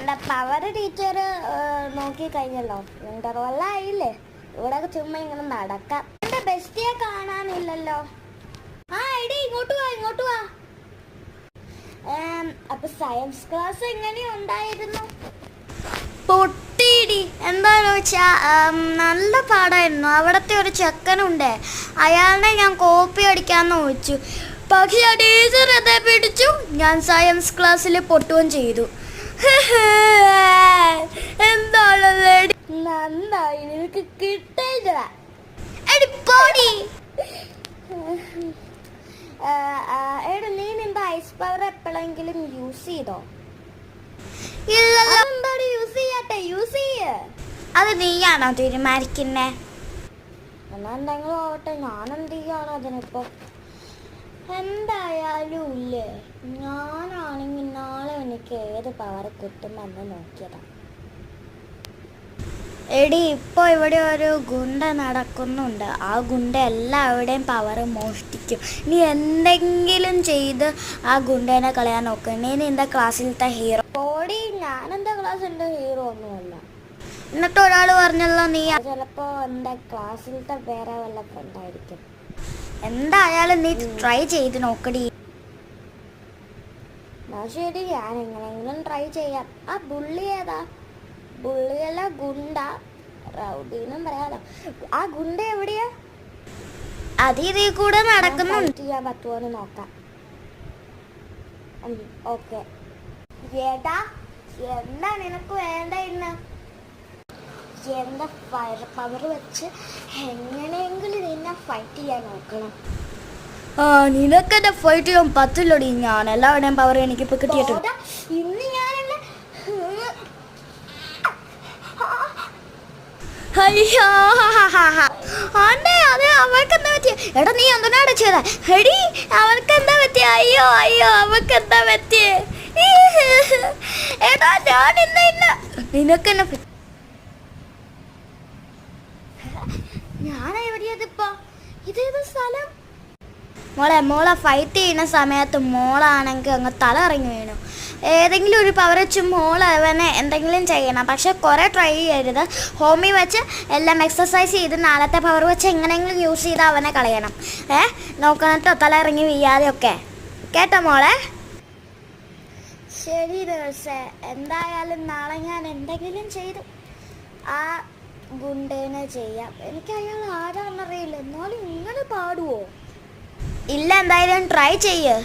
നമ്മുടെ power teacher നോക്കി കഴിഞ്ഞല്ലോ. ഇന്റർവെല്ലായില്ലേ, ഇവിടെ ചുമ്മാ ഇങ്ങനെ നടക്കാം. എന്റെ ബെസ്റ്റിയെ കാണാനില്ലല്ലോ. ആ എടി ഇങ്ങോട്ട് വാ. അപ്പൊ സയൻസ് ക്ലാസ് എങ്ങനെയുണ്ടായിരുന്നു? പൊട്ടിയിടി. എന്താന്ന് വെച്ചാ നല്ല പാടായിരുന്നു. അവിടത്തെ ഒരു ചെക്കനുണ്ട്, അയാളുടെ ഞാൻ കോപ്പി അടിക്കാന്ന് ചോദിച്ചു. പക്ഷെ ആ ടീച്ചർ എന്നെ പിടിച്ചു. ഞാൻ സയൻസ് ക്ലാസ്സിൽ പൊട്ടുകയും ചെയ്തു. എന്താണ് നന്നായി, നിനക്ക് കിട്ടില്ല. എടാ നീ നിന്റെ ഐസ് പവർ എപ്പോഴെങ്കിലും യൂസ് ചെയ്തോ? എന്താണ് യൂസ് ചെയ്യ? അത് നീയാണോ തീരുമാനിക്കുന്നേ? എന്നാ എന്തെങ്കിലും ആവട്ടെ, ഞാൻ എന്ത് ചെയ്യാണോ അതിനിപ്പോ. എന്തായാലും ഇല്ലേ, ഞാനാണെങ്കിൽ നാളെ എനിക്ക് ഏത് പവർ കിട്ടുമെന്ന് നോക്കിയതാ. എടി ഇപ്പോൾ ഇവിടെ ഒരു ഗുണ്ട നടക്കുന്നുണ്ട്. ആ ഗുണ്ട എല്ലാവരുടെയും പവർ മോഷ്ടിക്കും. നീ എന്തെങ്കിലും ചെയ്ത് ആ ഗുണ്ടേനെ കളയാൻ നോക്കും. നീ നിന്റെ ക്ലാസ്സിലത്തെ ഹീറോ. ഓടി, ഞാനെൻ്റെ ക്ലാസ്സിൻ്റെ ഹീറോ ഒന്നുമല്ല. എന്നിട്ട് ഒരാൾ പറഞ്ഞല്ലോ നീ ചിലപ്പോ എൻ്റെ ക്ലാസ്സിലത്തെ വേറെ വല്ല ഫ്രണ്ടായിരിക്കും. എന്തായാലും നീ ട്രൈ ചെയ്ത് നോക്കടി. ശരി, ഞാൻ എങ്ങനെയെങ്കിലും ട്രൈ ചെയ്യാം. ആ ബുള്ളി ഏതാ? ബുള്ളിയല്ല, ഗുണ്ട, റൗഡിന്നും പറയാലോ. ആ ഗുണ്ട എവിടെയാ? അതീ കൂടെ നടക്കുന്നുണ്ട്. ചെയ്യാൻ പറ്റുമോന്ന് നോക്കാം. ഓക്കെ. ഏട്ടാ, എന്താ നിനക്ക് വേണ്ട? ഇന്ന് എന്താ പവർ വെച്ച് എങ്ങനെയെങ്കിലും നിന്നെ ഫൈറ്റ് ചെയ്യാൻ നോക്കണം. നിനക്കെന്നെ ഫൈറ്റ് ചെയ്യാൻ പറ്റില്ലടി. ഞാൻ എല്ലാവരുടെയും പവർ എനിക്കിപ്പോ കിട്ടിയിട്ടുണ്ട്. ഇന്ന് ഞാനല്ല. അയ്യോ, അതെ അവൾക്ക് എന്താ പറ്റിയ? എടാ നീ എന്തിനാണ് ചെയ്ത? എടി അവൾക്ക് എന്താ പറ്റിയ? അയ്യോ അവൾക്ക് എന്താ പറ്റിയേ? എടാ ഞാൻ ഇല്ല. നിനക്കെന്നെ ഞാൻ എവിടെയതിപ്പോ? ഇതേത് സ്ഥലം? മോളെ ഫൈറ്റ് ചെയ്യുന്ന സമയത്ത് മോളാണെങ്കിൽ അങ്ങ് തല ഇറങ്ങി വീണു. ഏതെങ്കിലും ഒരു പവർ വെച്ച് മോൾ അവനെ എന്തെങ്കിലും ചെയ്യണം. പക്ഷെ കുറേ ട്രൈ ചെയ്യരുത്. ഹോമി വെച്ച് എല്ലാം എക്സസൈസ് ചെയ്ത് നാളത്തെ പവർ വെച്ച് എങ്ങനെയെങ്കിലും യൂസ് ചെയ്ത് അവനെ കളയണം. നോക്കണട്ടോ, തല ഇറങ്ങി വീഴാതെയൊക്കെ. കേട്ടോ മോളെ? ശരി ദിവസേ, എന്തായാലും നാളെ ഞാൻ എന്തെങ്കിലും ചെയ്തു ആ ഗുണ്ടേനെ ചെയ്യാം. എനിക്ക് അയാൾ ആരാന്നറിയില്ല, എന്നാലും ഇങ്ങനെ പാടുവോ? ഇല്ല, എന്തായാലും ട്രൈ ചെയ്യ്.